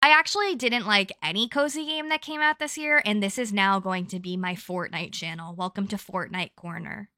I actually didn't like any cozy game that came out this year, and this is now going to be my Fortnite channel. Welcome to Fortnite Corner.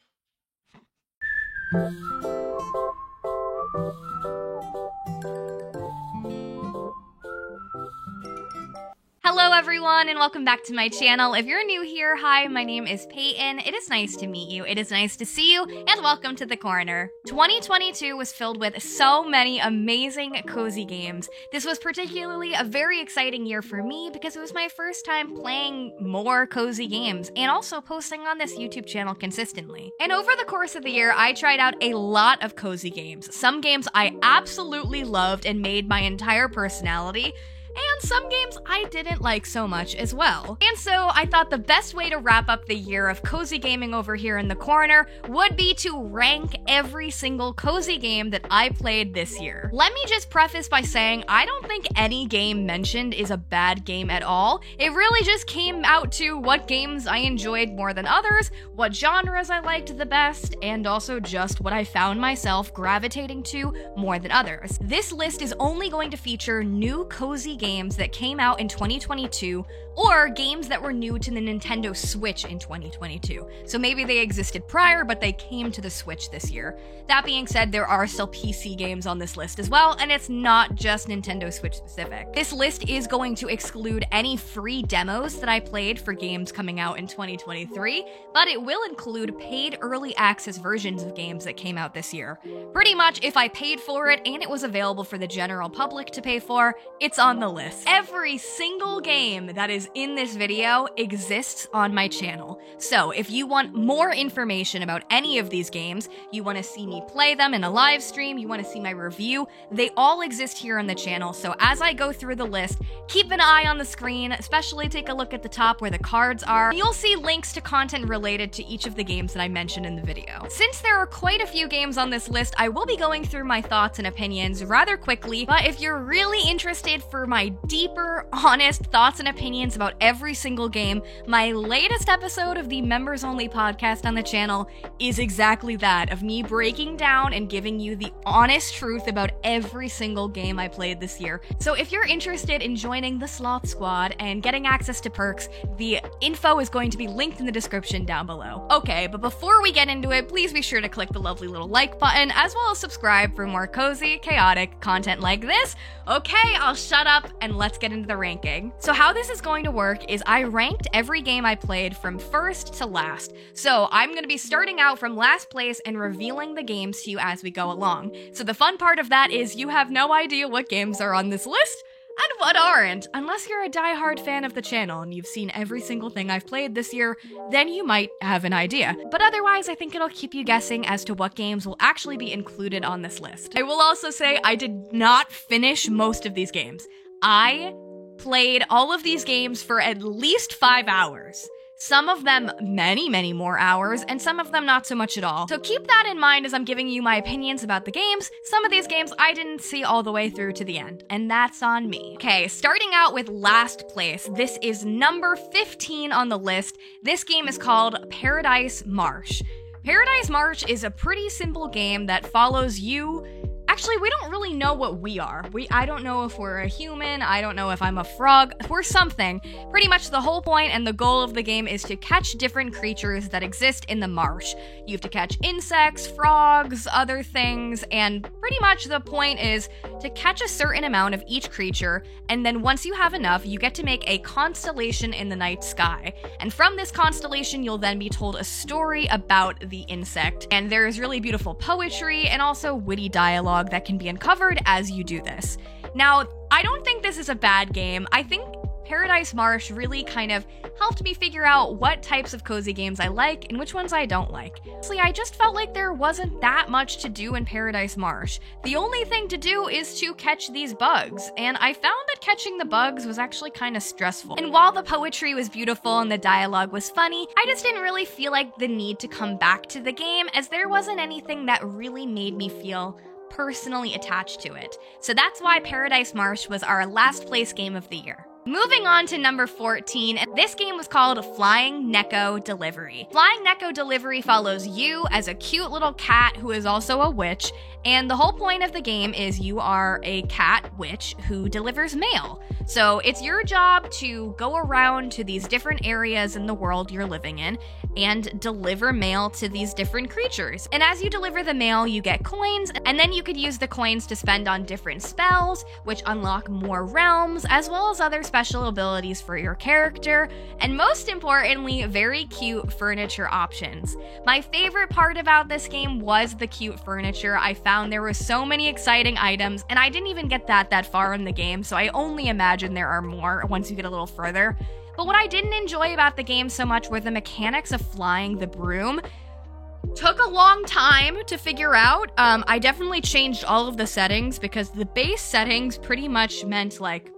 Hello everyone and welcome back to my channel. If you're new here, hi, my name is Peyton. It is nice to meet you. It is nice to see you and welcome to the corner. 2022 was filled with so many amazing cozy games. This was particularly a very exciting year for me because it was my first time playing more cozy games and also posting on this YouTube channel consistently. And over the course of the year, I tried out a lot of cozy games. Some games I absolutely loved and made my entire personality, and some games I didn't like so much as well. And so I thought the best way to wrap up the year of cozy gaming over here in the corner would be to rank every single cozy game that I played this year. Let me just preface by saying I don't think any game mentioned is a bad game at all. It really just came out to what games I enjoyed more than others, what genres I liked the best, and also just what I found myself gravitating to more than others. This list is only going to feature new cozy games that came out in 2022 or games that were new to the Nintendo Switch in 2022. So maybe they existed prior, but they came to the Switch this year. That being said, there are still PC games on this list as well, and it's not just Nintendo Switch specific. This list is going to exclude any free demos that I played for games coming out in 2023, but it will include paid early access versions of games that came out this year. Pretty much, if I paid for it and it was available for the general public to pay for, it's on the list. Every single game that is in this video exists on my channel. So if you want more information about any of these games, you want to see me play them in a live stream, you want to see my review, they all exist here on the channel. So as I go through the list, keep an eye on the screen, especially take a look at the top where the cards are. You'll see links to content related to each of the games that I mentioned in the video. Since there are quite a few games on this list, I will be going through my thoughts and opinions rather quickly, but if you're really interested for my deeper, honest thoughts and opinions about every single game, my latest episode of the members only podcast on the channel is exactly that, of me breaking down and giving you the honest truth about every single game I played this year. So if you're interested in joining the Sloth Squad and getting access to perks, the info is going to be linked in the description down below. Okay, but before we get into it, please be sure to click the lovely little like button, as well as subscribe for more cozy, chaotic content like this. Okay, I'll shut up and let's get into the ranking. So how this is going to work is I ranked every game I played from first to last. So I'm going to be starting out from last place and revealing the games to you as we go along. So the fun part of that is you have no idea what games are on this list and what aren't. Unless you're a diehard fan of the channel and you've seen every single thing I've played this year, then you might have an idea. But otherwise, I think it'll keep you guessing as to what games will actually be included on this list. I will also say I did not finish most of these games. I played all of these games for at least 5 hours. Some of them many more hours, and some of them not so much at all. So keep that in mind as I'm giving you my opinions about the games. Some of these games I didn't see all the way through to the end, and that's on me. Okay, starting out with last place. This is number 15 on the list. This game is called Paradise Marsh. Paradise Marsh is a pretty simple game that follows you. Actually, we don't really know what we are. I don't know if we're a human, I don't know if I'm a frog, we're something. Pretty much the whole point and the goal of the game is to catch different creatures that exist in the marsh. You have to catch insects, frogs, other things, and pretty much the point is to catch a certain amount of each creature, and then once you have enough, you get to make a constellation in the night sky. And from this constellation, you'll then be told a story about the insect. And there is really beautiful poetry and also witty dialogue that can be uncovered as you do this. Now, I don't think this is a bad game. I think Paradise Marsh really kind of helped me figure out what types of cozy games I like and which ones I don't like. Honestly, I just felt like there wasn't that much to do in Paradise Marsh. The only thing to do is to catch these bugs, and I found that catching the bugs was actually kind of stressful. And while the poetry was beautiful and the dialogue was funny, I just didn't really feel like the need to come back to the game, as there wasn't anything that really made me feel personally attached to it. So that's why Paradise Marsh was our last place game of the year. Moving on to number 14, this game was called Flying Neko Delivery. Flying Neko Delivery follows you as a cute little cat who is also a witch, and the whole point of the game is you are a cat witch who delivers mail. So it's your job to go around to these different areas in the world you're living in and deliver mail to these different creatures. And as you deliver the mail, you get coins, and then you could use the coins to spend on different spells, which unlock more realms, as well as other special abilities for your character, and most importantly, very cute furniture options. My favorite part about this game was the cute furniture. I found there were so many exciting items, and I didn't even get that far in the game, so I only imagine there are more once you get a little further. But what I didn't enjoy about the game so much were the mechanics of flying the broom. Took a long time to figure out. I definitely changed all of the settings because the base settings pretty much meant like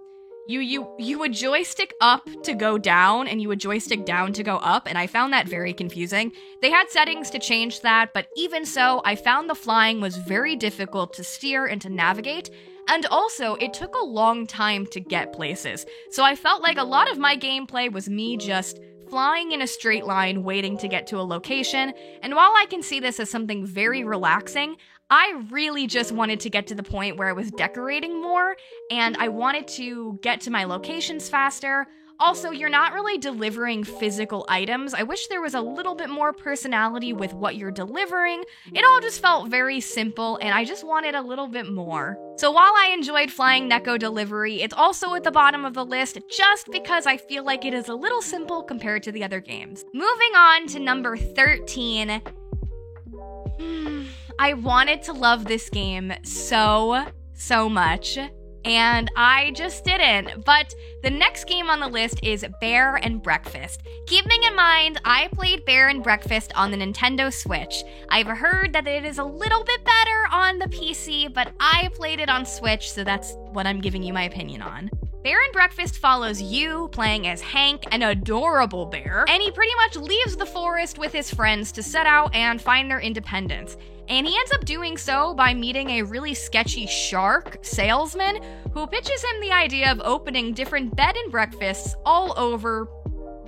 you would joystick up to go down and you would joystick down to go up, and I found that very confusing. They had settings to change that, but even so, I found the flying was very difficult to steer and to navigate. And also, it took a long time to get places, so I felt like a lot of my gameplay was me just flying in a straight line, waiting to get to a location, and while I can see this as something very relaxing, I really just wanted to get to the point where I was decorating more, and I wanted to get to my locations faster. Also, you're not really delivering physical items. I wish there was a little bit more personality with what you're delivering. It all just felt very simple, and I just wanted a little bit more. So while I enjoyed Flying Neko Delivery, it's also at the bottom of the list just because I feel like it is a little simple compared to the other games. Moving on to number 13. I wanted to love this game so much, and I just didn't. But the next game on the list is Bear and Breakfast. Keeping in mind, I played Bear and Breakfast on the Nintendo Switch. I've heard that it is a little bit better on the PC, but I played it on Switch, so that's what I'm giving you my opinion on. Bear and Breakfast follows you playing as Hank, an adorable bear, and he pretty much leaves the forest with his friends to set out and find their independence. And he ends up doing so by meeting a really sketchy shark salesman who pitches him the idea of opening different bed and breakfasts all over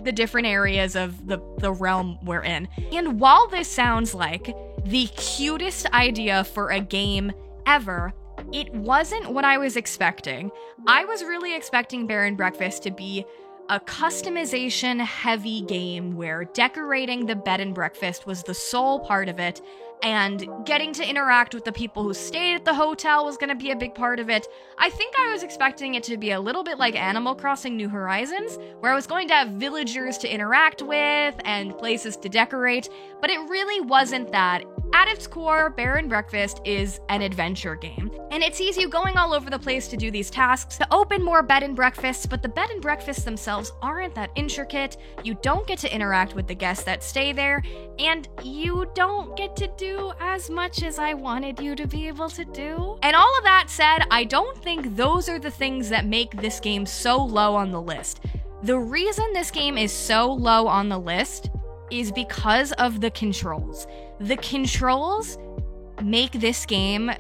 the different areas of the realm we're in. And while this sounds like the cutest idea for a game ever, it wasn't what I was expecting. I was really expecting Bear and Breakfast to be a customization heavy game where decorating the bed and breakfast was the sole part of it, and getting to interact with the people who stayed at the hotel was going to be a big part of it. I think I was expecting it to be a little bit like Animal Crossing New Horizons, where I was going to have villagers to interact with and places to decorate, but it really wasn't that. At its core, Bear and Breakfast is an adventure game, and it sees you going all over the place to do these tasks, to open more bed and breakfasts, but the bed and breakfasts themselves aren't that intricate, you don't get to interact with the guests that stay there, and you don't get to do as much as I wanted you to be able to do. And all of that said, I don't think those are the things that make this game so low on the list. The reason this game is so low on the list is because of the controls. The controls make this game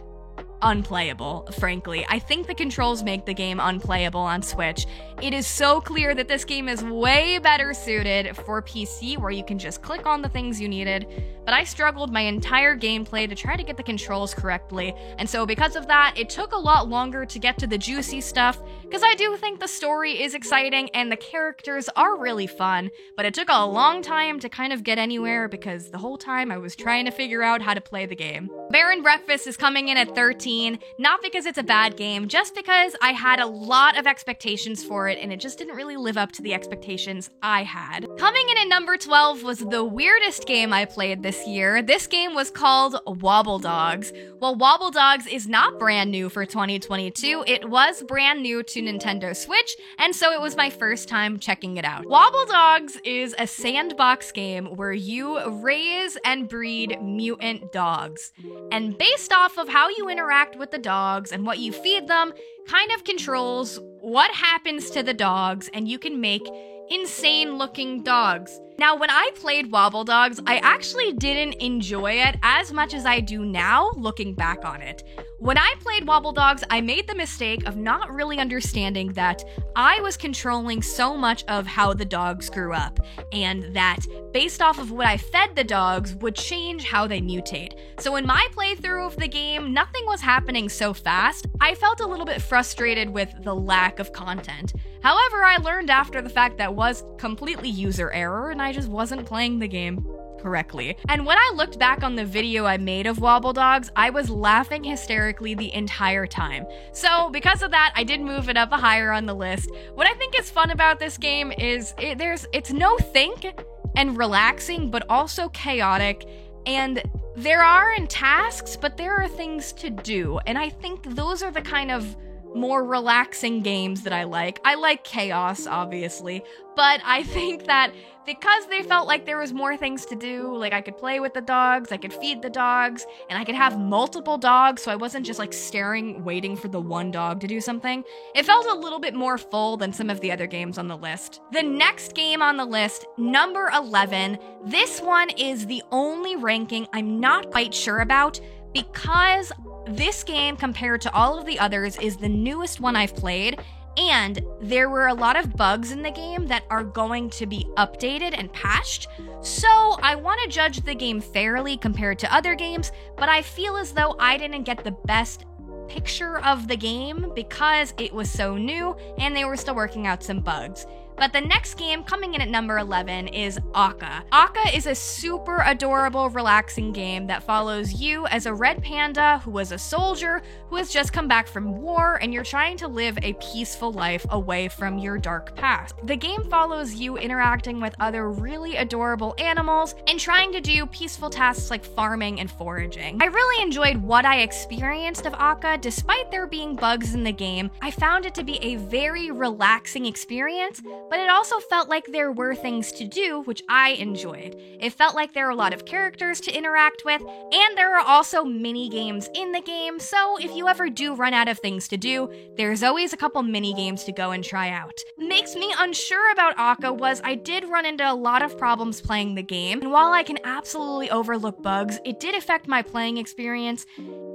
unplayable, frankly. I think the controls make the game unplayable on Switch. It is so clear that this game is way better suited for PC, where you can just click on the things you needed, but I struggled my entire gameplay to try to get the controls correctly, and so because of that, it took a lot longer to get to the juicy stuff, because I do think the story is exciting and the characters are really fun, but it took a long time to kind of get anywhere because the whole time I was trying to figure out how to play the game. Bear and Breakfast is coming in at 13, not because it's a bad game, just because I had a lot of expectations for it and it just didn't really live up to the expectations I had. Coming in at number 12 was the weirdest game I played this year. This game was called Wobble Dogs. Well, Wobble Dogs is not brand new for 2022, it was brand new to Nintendo Switch, and so it was my first time checking it out. Wobble Dogs is a sandbox game where you raise and breed mutant dogs. And based off of how you interact with the dogs and what you feed them, kind of controls what happens to the dogs, and you can make insane looking dogs. Now, when I played Wobble Dogs, I actually didn't enjoy it as much as I do now, looking back on it. When I played Wobble Dogs, I made the mistake of not really understanding that I was controlling so much of how the dogs grew up, and that based off of what I fed the dogs would change how they mutate. So in my playthrough of the game, nothing was happening so fast. I felt a little bit frustrated with the lack of content. However, I learned after the fact that was completely user error, and I just wasn't playing the game correctly. And when I looked back on the video I made of Wobble Dogs, I was laughing hysterically the entire time. So because of that, I did move it up higher on the list. What I think is fun about this game is it's no think and relaxing, but also chaotic, and there aren't tasks, but there are things to do, and I think those are the kind of more relaxing games that I like. I like chaos, obviously, but I think that because they felt like there was more things to do, like I could play with the dogs, I could feed the dogs, and I could have multiple dogs, so I wasn't just like staring, waiting for the one dog to do something. It felt a little bit more full than some of the other games on the list. The next game on the list, number 11, this one is the only ranking I'm not quite sure about, because this game, compared to all of the others, is the newest one I've played, and there were a lot of bugs in the game that are going to be updated and patched, so I want to judge the game fairly compared to other games, but I feel as though I didn't get the best picture of the game because it was so new and they were still working out some bugs. But the next game coming in at number 11 is Akka. Akka is a super adorable, relaxing game that follows you as a red panda who is a soldier who has just come back from war, and you're trying to live a peaceful life away from your dark past. The game follows you interacting with other really adorable animals and trying to do peaceful tasks like farming and foraging. I really enjoyed what I experienced of Akka. Despite there being bugs in the game, I found it to be a very relaxing experience, but it also felt like there were things to do, which I enjoyed. It felt like there were a lot of characters to interact with, and there are also mini games in the game, so if you ever do run out of things to do, there's always a couple mini games to go and try out. Makes me unsure about Akka was I did run into a lot of problems playing the game, and while I can absolutely overlook bugs, it did affect my playing experience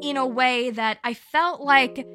in a way that I felt like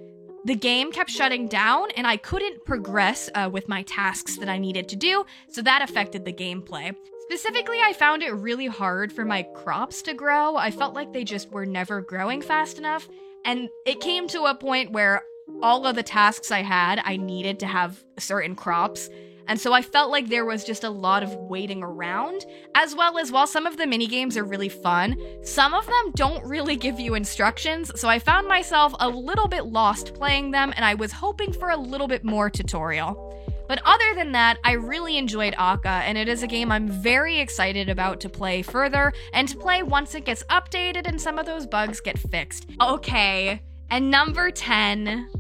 the game kept shutting down and I couldn't progress with my tasks that I needed to do, so that affected the gameplay. Specifically, I found it really hard for my crops to grow. I felt like they just were never growing fast enough, and it came to a point where all of the tasks I had, I needed to have certain crops, and so I felt like there was just a lot of waiting around, as well as while some of the minigames are really fun, some of them don't really give you instructions, so I found myself a little bit lost playing them, and I was hoping for a little bit more tutorial. But other than that, I really enjoyed Akka, and it is a game I'm very excited about to play further, and to play once it gets updated and some of those bugs get fixed. Okay, and number 10...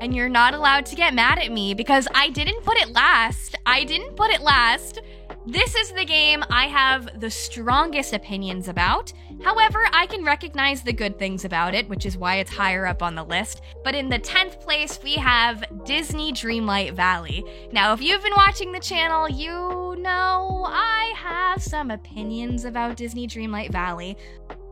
and you're not allowed to get mad at me because I didn't put it last. This is the game I have the strongest opinions about. However, I can recognize the good things about it, which is why it's higher up on the list. But in the 10th place, we have Disney Dreamlight Valley. Now, if you've been watching the channel, you know I have some opinions about Disney Dreamlight Valley.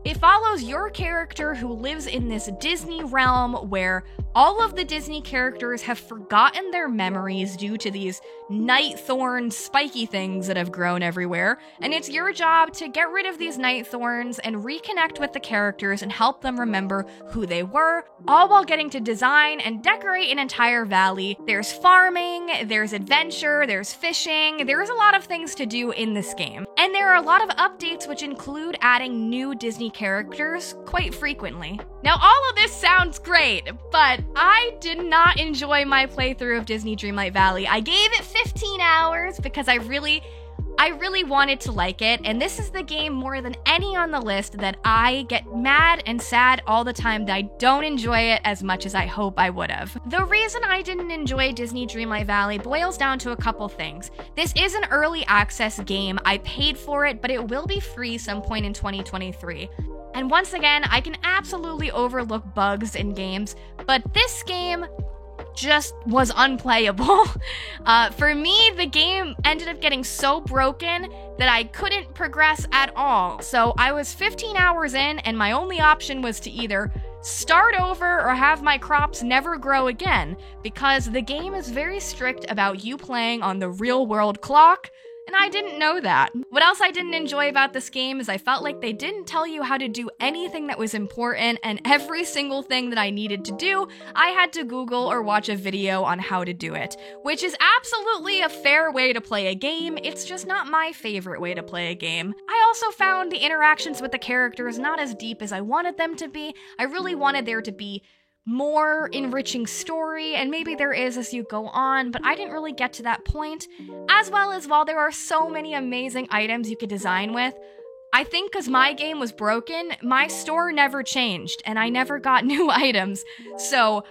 It follows your character who lives in this Disney realm where all of the Disney characters have forgotten their memories due to these night thorn spiky things that have grown everywhere, and it's your job to get rid of these night thorns and reconnect with the characters and help them remember who they were, all while getting to design and decorate an entire valley. There's farming, there's adventure, there's fishing, there's a lot of things to do in this game. And there are a lot of updates which include adding new Disney characters quite frequently. Now, all of this sounds great, but I did not enjoy my playthrough of Disney Dreamlight Valley. I gave it 15 hours because I really wanted to like it, and this is the game more than any on the list that I get mad and sad all the time that I don't enjoy it as much as I hope I would have. The reason I didn't enjoy Disney Dreamlight Valley boils down to a couple things. This is an early access game. I paid for it, but it will be free some point in 2023. And once again, I can absolutely overlook bugs in games, but this game just was unplayable. For me, the game ended up getting so broken that I couldn't progress at all. So I was 15 hours in, and my only option was to either start over or have my crops never grow again, because the game is very strict about you playing on the real world clock, and I didn't know that. What else I didn't enjoy about this game is I felt like they didn't tell you how to do anything that was important, and every single thing that I needed to do, I had to Google or watch a video on how to do it, which is absolutely a fair way to play a game. It's just not my favorite way to play a game. I also found the interactions with the characters not as deep as I wanted them to be. I really wanted there to be more enriching story, and maybe there is as you go on, but I didn't really get to that point. As well as, while there are so many amazing items you could design with, I think because my game was broken, my store never changed, and I never got new items. So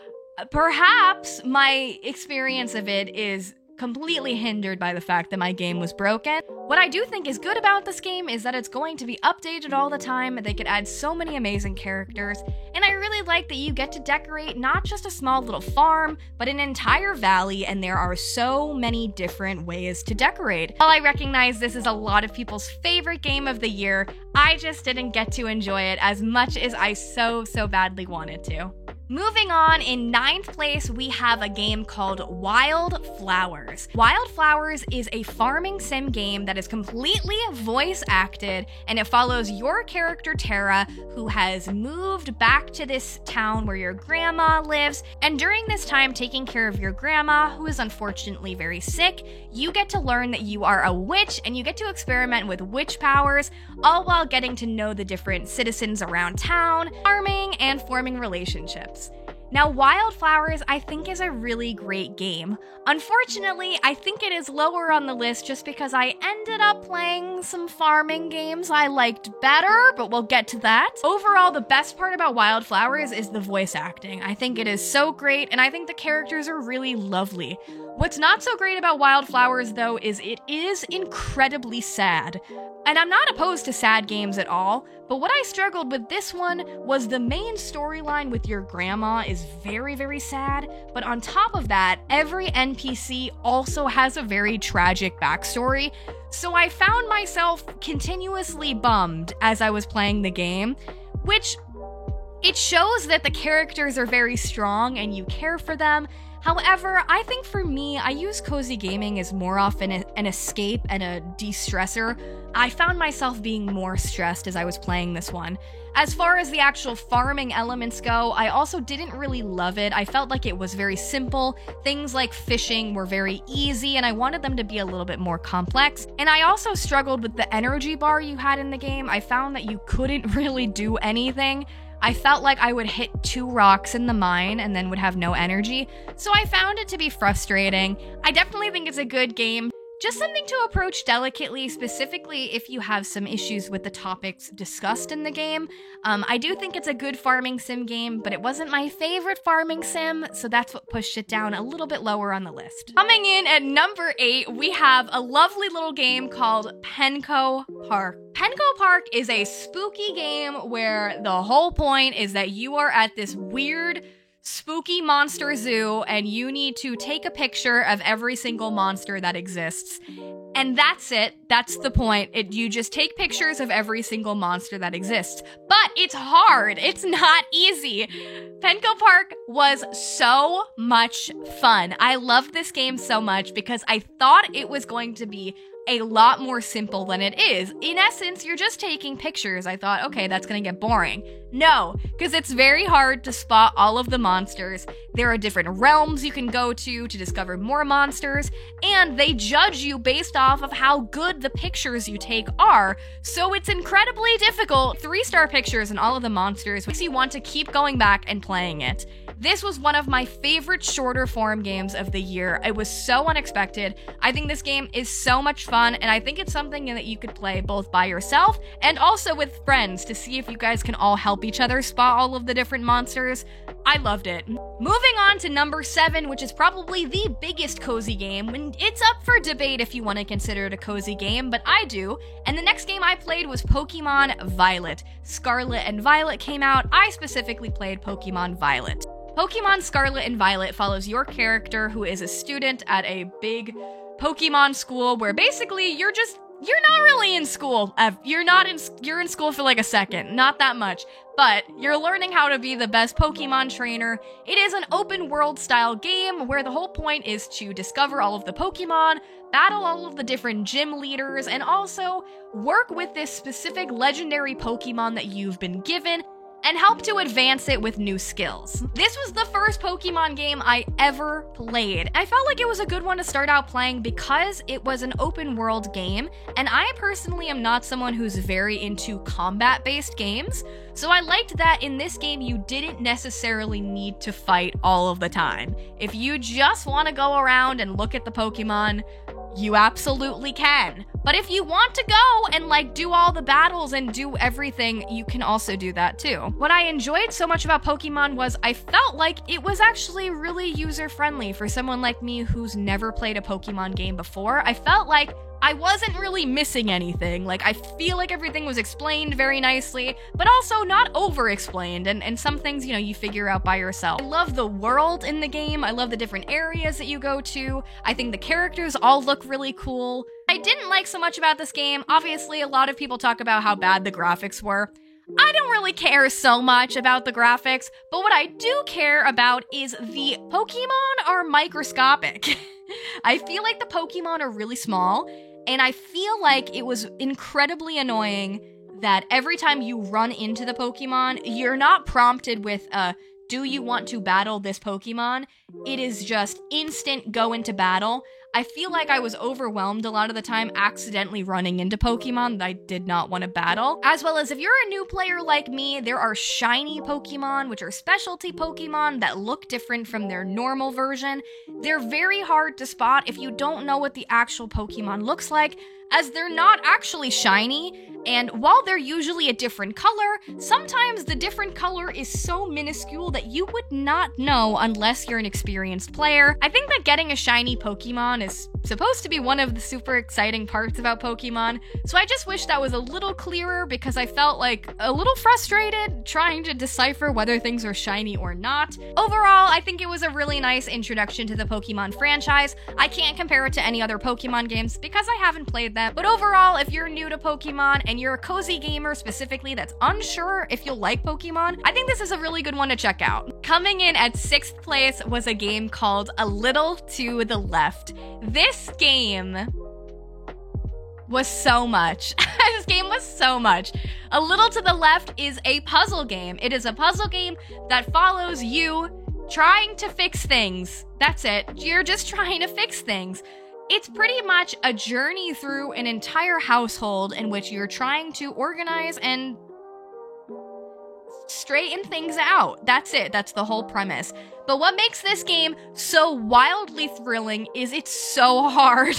perhaps my experience of it is completely hindered by the fact that my game was broken. What I do think is good about this game is that it's going to be updated all the time. They could add so many amazing characters, and I really like that you get to decorate not just a small little farm, but an entire valley, and there are so many different ways to decorate. While I recognize this is a lot of people's favorite game of the year, I just didn't get to enjoy it as much as I so badly wanted to. Moving on, in 9th place, we have a game called Wild Flowers. Wild Flowers is a farming sim game that is completely voice acted, and it follows your character Tara, who has moved back to this town where your grandma lives, and during this time taking care of your grandma, who is unfortunately very sick, you get to learn that you are a witch, and you get to experiment with witch powers, all while getting to know the different citizens around town, farming, and forming relationships. Now, Wild Flowers, I think, is a really great game. Unfortunately, I think it is lower on the list just because I ended up playing some farming games I liked better, but we'll get to that. Overall, the best part about Wild Flowers is the voice acting. I think it is so great, and I think the characters are really lovely. What's not so great about Wild Flowers, though, is it is incredibly sad. And I'm not opposed to sad games at all, but what I struggled with this one was the main storyline with your grandma is very sad, but on top of that, every NPC also has a very tragic backstory, so I found myself continuously bummed as I was playing the game, which it shows that the characters are very strong and you care for them. However, I think for me, I use cozy gaming as more often an escape and a de-stressor. I found myself being more stressed as I was playing this one. As far as the actual farming elements go, I also didn't really love it. I felt like it was very simple. Things like fishing were very easy, and I wanted them to be a little bit more complex. And I also struggled with the energy bar you had in the game. I found that you couldn't really do anything. I felt like I would hit 2 rocks in the mine and then would have no energy, so I found it to be frustrating. I definitely think it's a good game. Just something to approach delicately, specifically if you have some issues with the topics discussed in the game. I do think it's a good farming sim game, but it wasn't my favorite farming sim, so that's what pushed it down a little bit lower on the list. Coming in at number 8, we have a lovely little game called Penco Park. Penco Park is a spooky game where the whole point is that you are at this weird, spooky monster zoo, and you need to take a picture of every single monster that exists. And that's it. That's the point. You just take pictures of every single monster that exists. But it's hard. It's not easy. Penco Park was so much fun. I loved this game so much because I thought it was going to be a lot more simple than it is. In essence, you're just taking pictures. I thought, okay, that's gonna get boring. No, because it's very hard to spot all of the monsters. There are different realms you can go to discover more monsters, and they judge you based off of how good the pictures you take are. So it's incredibly difficult. 3-star pictures and all of the monsters makes you want to keep going back and playing it. This was one of my favorite shorter form games of the year. It was so unexpected. I think this game is so much fun, and I think it's something that you could play both by yourself and also with friends to see if you guys can all help each other spot all of the different monsters. I loved it. Moving on to number 7, which is probably the biggest cozy game. And it's up for debate if you want to consider it a cozy game, but I do. And the next game I played was Pokemon Violet. Scarlet and Violet came out. I specifically played Pokemon Violet. Pokemon Scarlet and Violet follows your character, who is a student at a big Pokemon school where basically you're not really in school. You're in school for like a second, not that much, but you're learning how to be the best Pokemon trainer. It is an open world style game where the whole point is to discover all of the Pokemon, battle all of the different gym leaders, and also work with this specific legendary Pokemon that you've been given and help to advance it with new skills. This was the first Pokemon game I ever played. I felt like it was a good one to start out playing because it was an open world game, and I personally am not someone who's very into combat-based games, so I liked that in this game you didn't necessarily need to fight all of the time. If you just want to go around and look at the Pokemon, you absolutely can. But if you want to go and like do all the battles and do everything, you can also do that too. What I enjoyed so much about Pokemon was I felt like it was actually really user-friendly for someone like me who's never played a Pokemon game before. I felt like I wasn't really missing anything. Like, I feel like everything was explained very nicely, but also not over-explained, and some things, you know, you figure out by yourself. I love the world in the game. I love the different areas that you go to. I think the characters all look really cool. I didn't like so much about this game. Obviously, a lot of people talk about how bad the graphics were. I don't really care so much about the graphics, but what I do care about is the Pokemon are microscopic. I feel like the Pokemon are really small, and I feel like it was incredibly annoying that every time you run into the Pokemon, you're not prompted with do you want to battle this Pokemon? It is just instant go into battle. I feel like I was overwhelmed a lot of the time accidentally running into Pokemon that I did not want to battle. As well as if you're a new player like me, there are shiny Pokemon, which are specialty Pokemon that look different from their normal version. They're very hard to spot if you don't know what the actual Pokemon looks like, as they're not actually shiny, and while they're usually a different color, sometimes the different color is so minuscule that you would not know unless you're an experienced player. I think that getting a shiny Pokemon is supposed to be one of the super exciting parts about Pokemon, so I just wish that was a little clearer because I felt like a little frustrated trying to decipher whether things are shiny or not. Overall, I think it was a really nice introduction to the Pokemon franchise. I can't compare it to any other Pokemon games because I haven't played them, but overall, if you're new to Pokemon and you're a cozy gamer specifically that's unsure if you'll like Pokemon, I think this is a really good one to check out. Coming in at 6th place was a game called A Little to the Left. This game was so much. This game was so much. A Little to the Left is a puzzle game. It is a puzzle game that follows you trying to fix things. That's it. You're just trying to fix things. It's pretty much a journey through an entire household in which you're trying to organize and straighten things out. That's it. That's the whole premise. But what makes this game so wildly thrilling is it's so hard.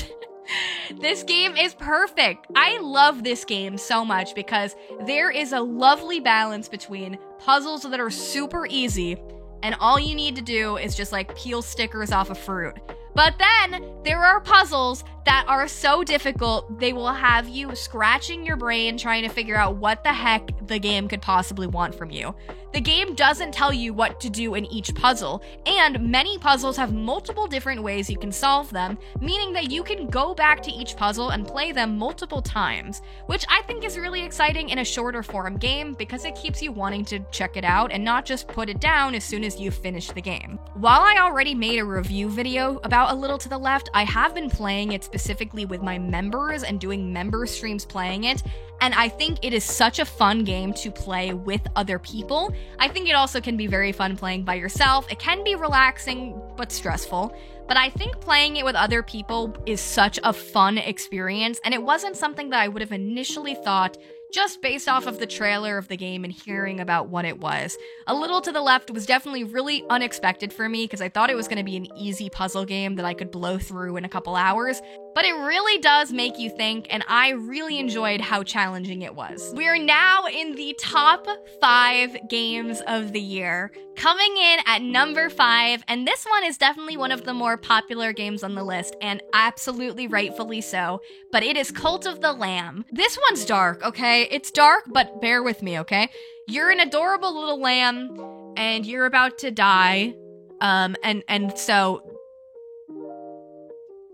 This game is perfect. I love this game so much because there is a lovely balance between puzzles that are super easy and all you need to do is just like peel stickers off a fruit. But then there are puzzles that are so difficult, they will have you scratching your brain trying to figure out what the heck the game could possibly want from you. The game doesn't tell you what to do in each puzzle, and many puzzles have multiple different ways you can solve them, meaning that you can go back to each puzzle and play them multiple times, which I think is really exciting in a shorter form game because it keeps you wanting to check it out and not just put it down as soon as you finish the game. While I already made a review video about A Little to the Left, I have been playing it specifically with my members and doing member streams playing it, and I think it is such a fun game to play with other people. I think it also can be very fun playing by yourself. It can be relaxing but stressful, but I think playing it with other people is such a fun experience, and it wasn't something that I would have initially thought just based off of the trailer of the game and hearing about what it was. A Little to the Left was definitely really unexpected for me because I thought it was going to be an easy puzzle game that I could blow through in a couple hours, but it really does make you think, and I really enjoyed how challenging it was. We are now in the top 5 games of the year. Coming in at number 5, and this one is definitely one of the more popular games on the list, and absolutely rightfully so, but it is Cult of the Lamb. This one's dark, okay? It's dark, but bear with me, okay? You're an adorable little lamb, and you're about to die, and so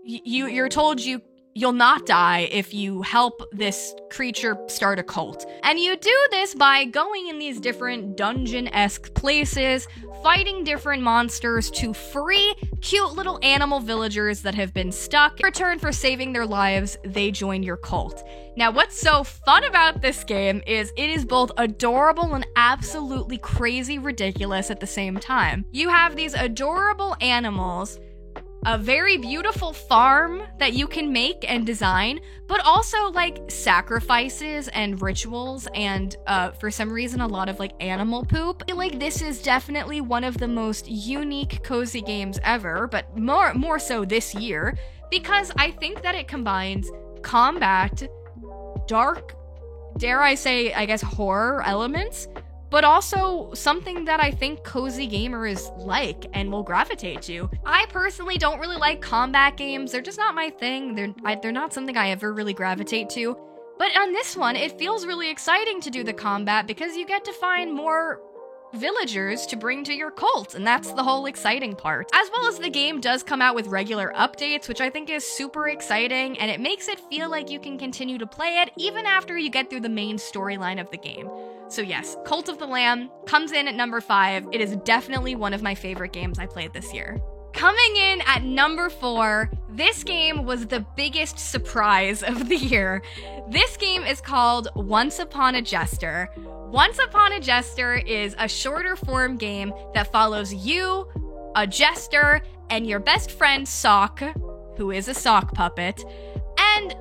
you're told you'll not die if you help this creature start a cult. And you do this by going in these different dungeon-esque places, fighting different monsters to free cute little animal villagers that have been stuck. In return for saving their lives, they join your cult. Now, what's so fun about this game is it is both adorable and absolutely crazy ridiculous at the same time. You have these adorable animals, a very beautiful farm that you can make and design, but also like sacrifices and rituals and for some reason a lot of like animal poop. I feel like this is definitely one of the most unique cozy games ever, but more so this year, because I think that it combines combat, dark, dare I say, I guess horror elements, but also something that I think cozy gamers like and will gravitate to. I personally don't really like combat games. They're just not my thing. They're not something I ever really gravitate to. But on this one, it feels really exciting to do the combat because you get to find more villagers to bring to your cult, and that's the whole exciting part. As well as the game does come out with regular updates, which I think is super exciting, and it makes it feel like you can continue to play it even after you get through the main storyline of the game. So yes, Cult of the Lamb comes in at number 5. It is definitely one of my favorite games I played this year. Coming in at number 4, this game was the biggest surprise of the year. This game is called Once Upon a Jester. Once Upon a Jester is a shorter form game that follows you, a jester, and your best friend Sock, who is a sock puppet, and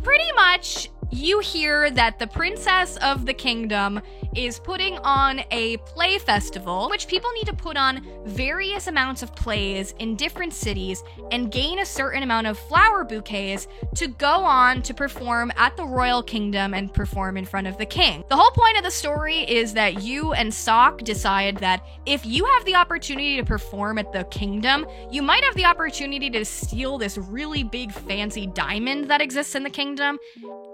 pretty much you hear that the princess of the kingdom is putting on a play festival, which people need to put on various amounts of plays in different cities and gain a certain amount of flower bouquets to go on to perform at the royal kingdom and perform in front of the king. The whole point of the story is that you and Sock decide that if you have the opportunity to perform at the kingdom, you might have the opportunity to steal this really big fancy diamond that exists in the kingdom.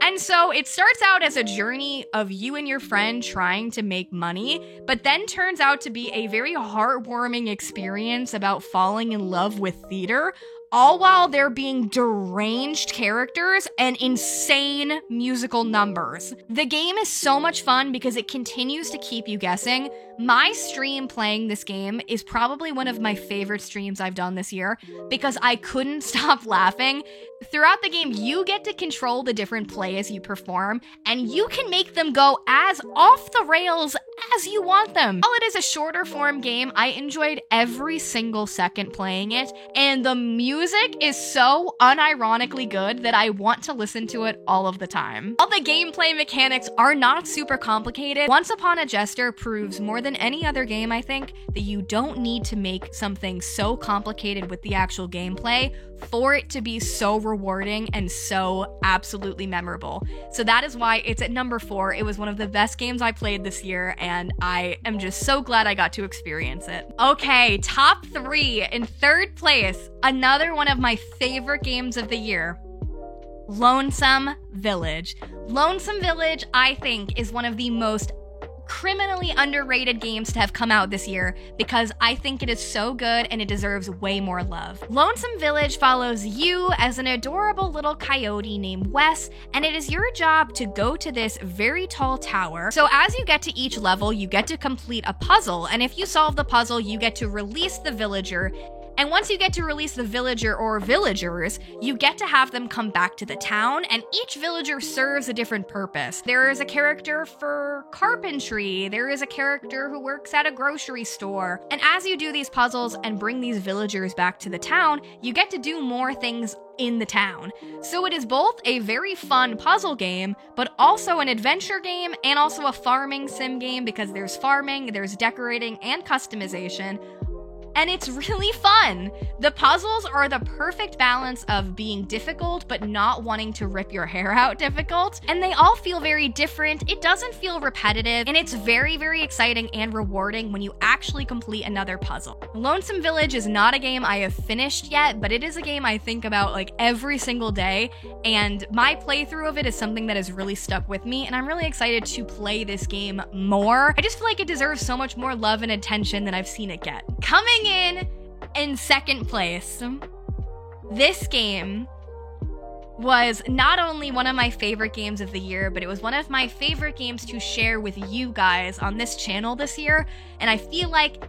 And so it starts out as a journey of you and your friend trying to make money, but then turns out to be a very heartwarming experience about falling in love with theater, all while there being deranged characters and insane musical numbers. The game is so much fun because it continues to keep you guessing. My stream playing this game is probably one of my favorite streams I've done this year because I couldn't stop laughing. Throughout the game, you get to control the different plays you perform, and you can make them go as off the rails as you want them. While it is a shorter form game, I enjoyed every single second playing it, and the music is so unironically good that I want to listen to it all of the time. While the gameplay mechanics are not super complicated, Once Upon a Jester proves more than any other game, I think, that you don't need to make something so complicated with the actual gameplay for it to be so rewarding and so absolutely memorable. So that is why it's at number 4. It was one of the best games I played this year, and I am just so glad I got to experience it. Okay, top 3. In third place, another one of my favorite games of the year, Lonesome Village. Lonesome Village, I think, is one of the most criminally underrated games to have come out this year because I think it is so good and it deserves way more love. Lonesome Village follows you as an adorable little coyote named Wes, and it is your job to go to this very tall tower. So as you get to each level, you get to complete a puzzle, and if you solve the puzzle, you get to release the villager. And once you get to release the villager or villagers, you get to have them come back to the town, and each villager serves a different purpose. There is a character for carpentry, there is a character who works at a grocery store, and as you do these puzzles and bring these villagers back to the town, you get to do more things in the town. So it is both a very fun puzzle game, but also an adventure game and also a farming sim game because there's farming, there's decorating, and customization, and it's really fun. The puzzles are the perfect balance of being difficult but not wanting to rip your hair out difficult, and they all feel very different. It doesn't feel repetitive, and it's very, very exciting and rewarding when you actually complete another puzzle. Lonesome Village is not a game I have finished yet, but it is a game I think about like every single day, and my playthrough of it is something that has really stuck with me, and I'm really excited to play this game more. I just feel like it deserves so much more love and attention than I've seen it get. Coming in second place, this game was not only one of my favorite games of the year, but it was one of my favorite games to share with you guys on this channel this year, and I feel like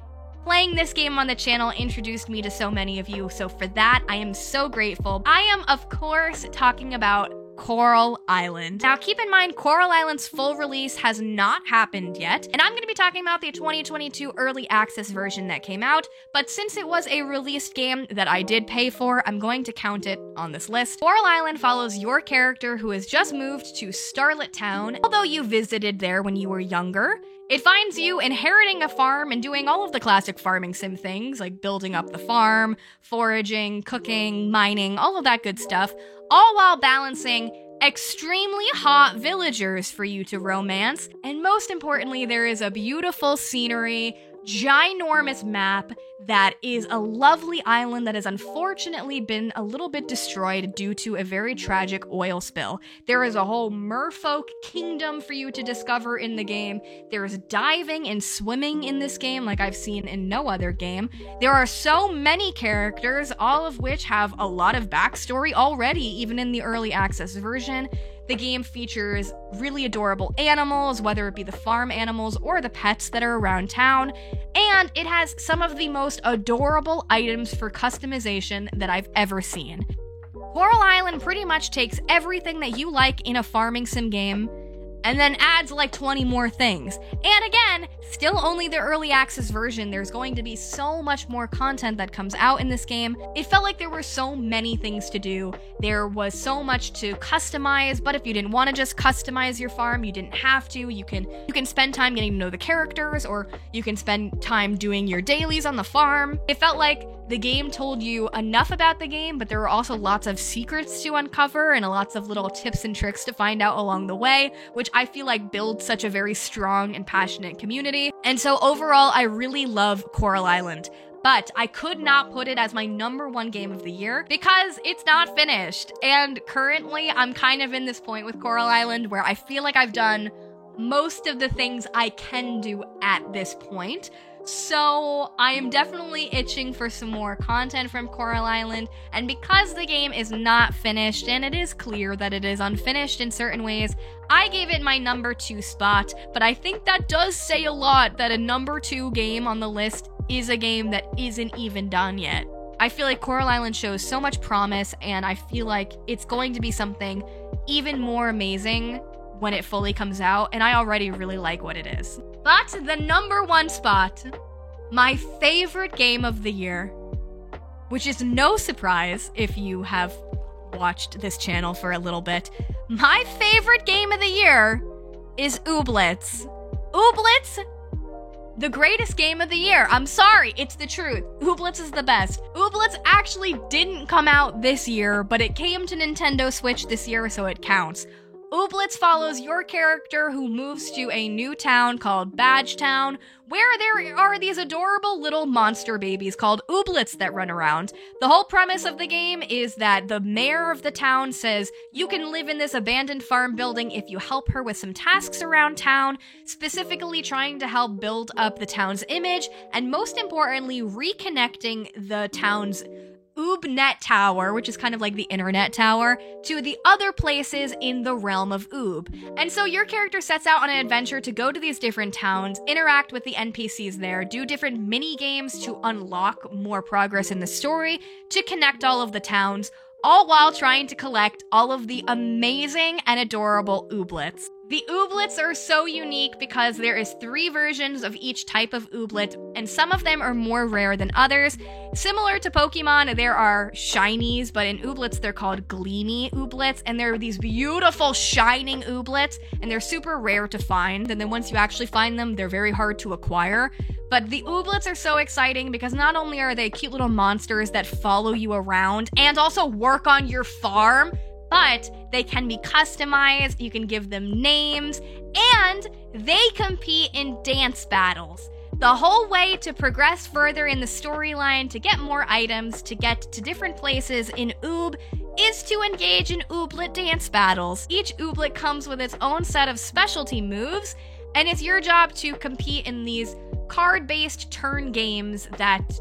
playing this game on the channel introduced me to so many of you, so for that, I am so grateful. I am, of course, talking about Coral Island. Now, keep in mind, Coral Island's full release has not happened yet, and I'm going to be talking about the 2022 early access version that came out, but since it was a released game that I did pay for, I'm going to count it on this list. Coral Island follows your character who has just moved to Starlet Town, although you visited there when you were younger. It finds you inheriting a farm and doing all of the classic farming sim things, like building up the farm, foraging, cooking, mining, all of that good stuff, all while balancing extremely hot villagers for you to romance. And most importantly, there is a beautiful scenery, ginormous map that is a lovely island that has unfortunately been a little bit destroyed due to a very tragic oil spill. There is a whole merfolk kingdom for you to discover in the game. There's diving and swimming in this game like I've seen in no other game. There are so many characters, all of which have a lot of backstory already, even in the early access version. The game features really adorable animals, whether it be the farm animals or the pets that are around town, and it has some of the most adorable items for customization that I've ever seen. Coral Island pretty much takes everything that you like in a farming sim game and then adds like 20 more things. And again, still only the early access version. There's going to be so much more content that comes out in this game. It felt like there were so many things to do. There was so much to customize, but if you didn't want to just customize your farm, you didn't have to. You can spend time getting to know the characters, or you can spend time doing your dailies on the farm. It felt like the game told you enough about the game, but there were also lots of secrets to uncover and lots of little tips and tricks to find out along the way, which I feel like builds such a very strong and passionate community. And so overall, I really love Coral Island. But I could not put it as my #1 game of the year because it's not finished. And currently, I'm kind of in this point with Coral Island where I feel like I've done most of the things I can do at this point. So I am definitely itching for some more content from Coral Island, and because the game is not finished, and it is clear that it is unfinished in certain ways, I gave it my #2 spot, but I think that does say a lot that a #2 game on the list is a game that isn't even done yet. I feel like Coral Island shows so much promise, and I feel like it's going to be something even more amazing when it fully comes out, and I already really like what it is. But the #1 spot, my favorite game of the year, which is no surprise if you have watched this channel for a little bit, my favorite game of the year is Ooblets. Ooblets, the greatest game of the year. I'm sorry, it's the truth. Ooblets is the best. Ooblets actually didn't come out this year, but it came to Nintendo Switch this year, so it counts. Ooblets follows your character who moves to a new town called Badge Town, where there are these adorable little monster babies called Ooblets that run around. The whole premise of the game is that the mayor of the town says you can live in this abandoned farm building if you help her with some tasks around town, specifically trying to help build up the town's image, and most importantly, reconnecting the town's Oobnet Tower, which is kind of like the internet tower, to the other places in the realm of Oob. And so your character sets out on an adventure to go to these different towns, interact with the NPCs there, do different mini games to unlock more progress in the story, to connect all of the towns, all while trying to collect all of the amazing and adorable Ooblets. The ooblets are so unique because there is 3 versions of each type of ooblet, and some of them are more rare than others. Similar to Pokemon, there are shinies, but in ooblets they're called gleamy ooblets, and they're these beautiful shining ooblets, and they're super rare to find, and then once you actually find them, they're very hard to acquire. But the ooblets are so exciting because not only are they cute little monsters that follow you around and also work on your farm, but they can be customized, you can give them names, and they compete in dance battles. The whole way to progress further in the storyline, to get more items, to get to different places in Oob, is to engage in ooblet dance battles. Each ooblet comes with its own set of specialty moves, and it's your job to compete in these card-based turn games that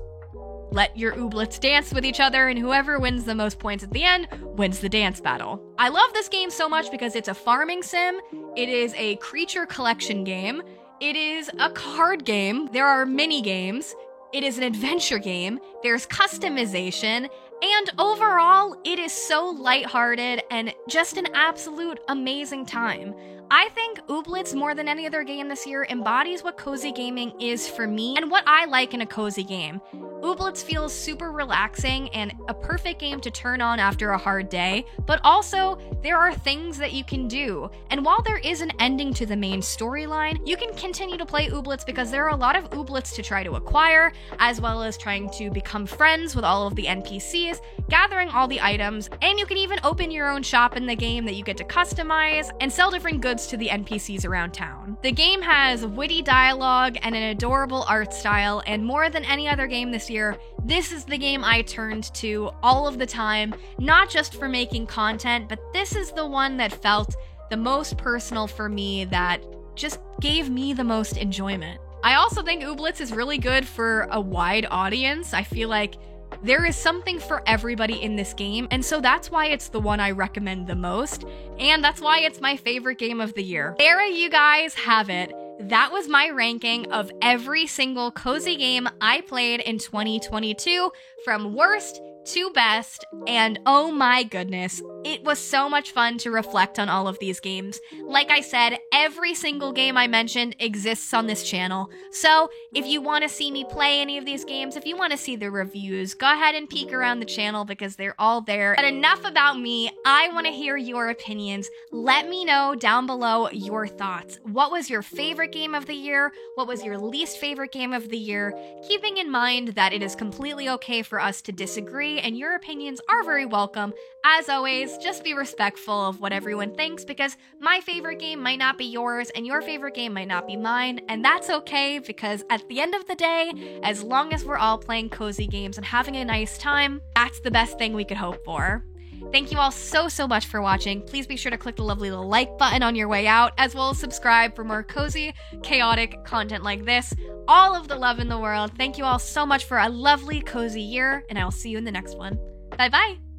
let your ooblets dance with each other, and whoever wins the most points at the end wins the dance battle. I love this game so much because it's a farming sim, it is a creature collection game, it is a card game, there are mini games, it is an adventure game, there's customization, and overall, it is so lighthearted and just an absolute amazing time. I think Ooblets, more than any other game this year, embodies what cozy gaming is for me and what I like in a cozy game. Ooblets feels super relaxing and a perfect game to turn on after a hard day, but also there are things that you can do. And while there is an ending to the main storyline, you can continue to play Ooblets because there are a lot of Ooblets to try to acquire, as well as trying to become friends with all of the NPCs, gathering all the items, and you can even open your own shop in the game that you get to customize and sell different goods to the NPCs around town. The game has witty dialogue and an adorable art style, and more than any other game this year, this is the game I turned to all of the time, not just for making content, but this is the one that felt the most personal for me, that just gave me the most enjoyment. I also think Ooblets is really good for a wide audience. I feel like there is something for everybody in this game, and so that's why it's the one I recommend the most, and that's why it's my favorite game of the year. There you guys have it. That was my ranking of every single cozy game I played in 2022, from worst to best, and oh my goodness, it was so much fun to reflect on all of these games. Like I said, every single game I mentioned exists on this channel, so if you want to see me play any of these games, if you want to see the reviews, go ahead and peek around the channel because they're all there. But enough about me, I want to hear your opinions. Let me know down below your thoughts. What was your favorite game of the year? What was your least favorite game of the year? Keeping in mind that it is completely okay for us to disagree, and your opinions are very welcome. As always, just be respectful of what everyone thinks, because my favorite game might not be yours and your favorite game might not be mine, and that's okay, because at the end of the day, as long as we're all playing cozy games and having a nice time, that's the best thing we could hope for. Thank you all so much for watching. Please be sure to click the lovely little like button on your way out, as well as subscribe for more cozy, chaotic content like this. All of the love in the world. Thank you all so much for a lovely, cozy year, and I will see you in the next one. Bye-bye!